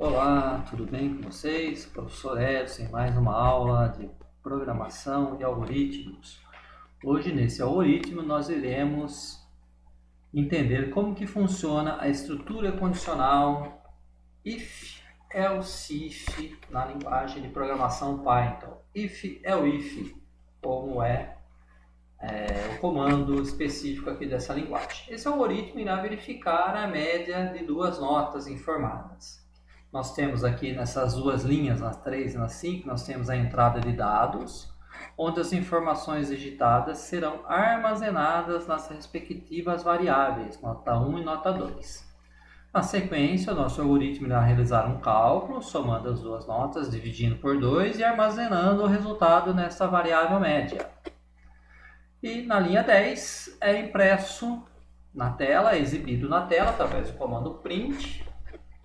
Olá, tudo bem com vocês? Professor Edson, em mais uma aula de programação e algoritmos. Hoje, nesse algoritmo, nós iremos entender como que funciona a estrutura condicional if, else if na linguagem de programação Python. If é o if, como é o comando específico aqui dessa linguagem. Esse algoritmo irá verificar a média de duas notas informadas. Nós temos aqui nessas duas linhas, nas 3 e nas 5, nós temos a entrada de dados, onde as informações digitadas serão armazenadas nas respectivas variáveis, nota 1 e nota 2. Na sequência, o nosso algoritmo irá realizar um cálculo, somando as duas notas, dividindo por 2 e armazenando o resultado nessa variável média. E na linha 10 é impresso na tela, exibido na tela, através do comando print,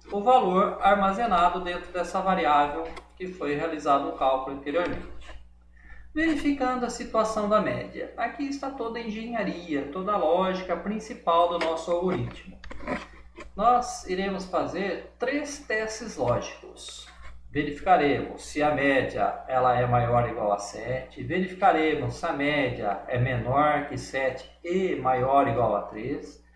o valor armazenado dentro dessa variável que foi realizado o cálculo anteriormente. Verificando a situação da média. Aqui está toda a engenharia, toda a lógica principal do nosso algoritmo. Nós iremos fazer 3 testes lógicos. Verificaremos se a média ela é maior ou igual a 7. Verificaremos se a média é menor que 7 e maior ou igual a 3.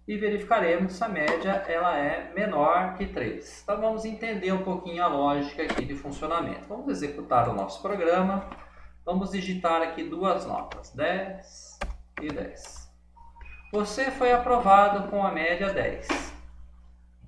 E verificaremos se a média ela é menor que 3. Então vamos entender um pouquinho a lógica aqui de funcionamento. Vamos executar o nosso programa. Vamos digitar aqui duas notas, 10 e 10. Você foi aprovado com a média 10.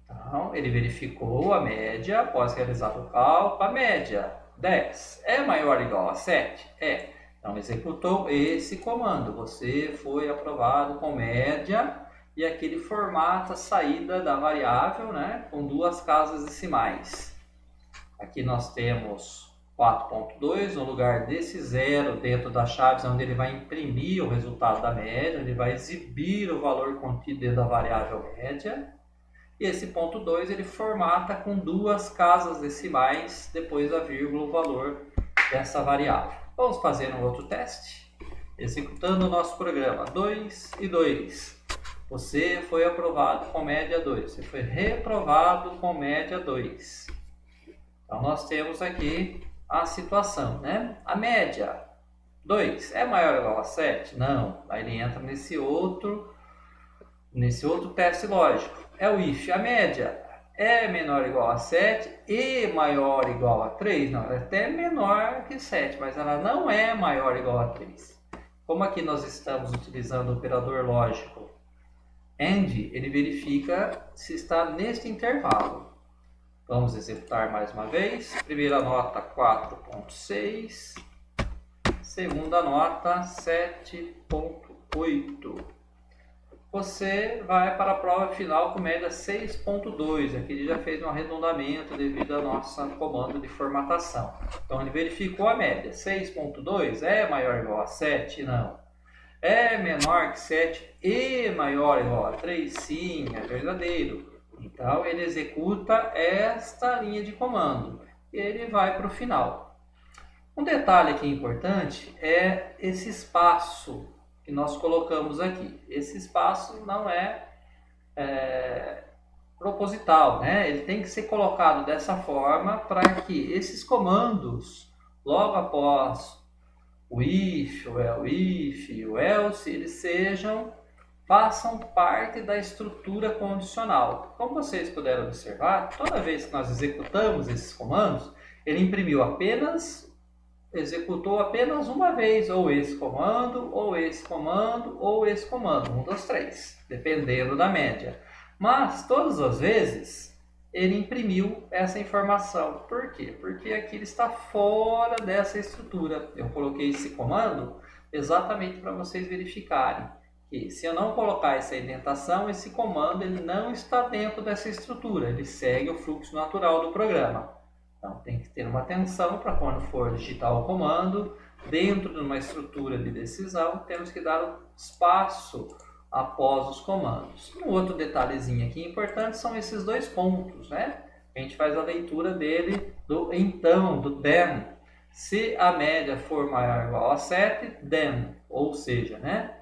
Então ele verificou a média após realizar o cálculo. A média 10 é maior ou igual a 7? É. Então executou esse comando. Você foi aprovado com média. E aqui ele formata a saída da variável, né, com duas casas decimais. Aqui nós temos 4.2 no lugar desse zero dentro da chave, onde ele vai imprimir o resultado da média, ele vai exibir o valor contido dentro da variável média. E esse ponto 2 ele formata com duas casas decimais, depois da vírgula, o valor dessa variável. Vamos fazer um outro teste, executando o nosso programa 2 e 2. Você foi aprovado com média 2. Você foi reprovado com média 2. Então, nós temos aqui a situação, né? A média 2 é maior ou igual a 7? Não. Aí ele entra nesse outro teste lógico. É o if. A média é menor ou igual a 7 e maior ou igual a 3? Não, ela é até menor que 7, mas ela não é maior ou igual a 3. Como aqui nós estamos utilizando o operador lógico AND, ele verifica se está neste intervalo. Vamos executar mais uma vez. Primeira nota 4.6, segunda nota 7.8. Você vai para a prova final com média 6.2. Aqui ele já fez um arredondamento devido ao nosso comando de formatação. Então ele verificou a média. 6.2 é maior ou igual a 7? Não. É menor que 7 e maior ou igual a 3? Sim, é verdadeiro. Então, ele executa esta linha de comando e ele vai para o final. Um detalhe aqui importante é esse espaço que nós colocamos aqui. Esse espaço não é proposital, né? Ele tem que ser colocado dessa forma para que esses comandos, logo após o if, o else, o else, eles façam parte da estrutura condicional. Como vocês puderam observar, toda vez que nós executamos esses comandos, ele executou apenas uma vez, ou esse comando, ou esse comando, ou esse comando, um dos três, dependendo da média. Mas todas as vezes ele imprimiu essa informação. Por quê? Porque aqui ele está fora dessa estrutura. Eu coloquei esse comando exatamente para vocês verificarem que se eu não colocar essa indentação, esse comando ele não está dentro dessa estrutura. Ele segue o fluxo natural do programa. Então tem que ter uma atenção para quando for digitar o comando, dentro de uma estrutura de decisão, temos que dar um espaço após os comandos. Um outro detalhezinho aqui importante são esses dois pontos, né? A gente faz a leitura dele do então, do then. Se a média for maior ou igual a 7, then, ou seja, né?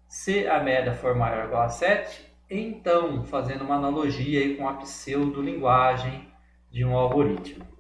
Se a média for maior ou igual a 7, então, fazendo uma analogia aí com a pseudo-linguagem de um algoritmo.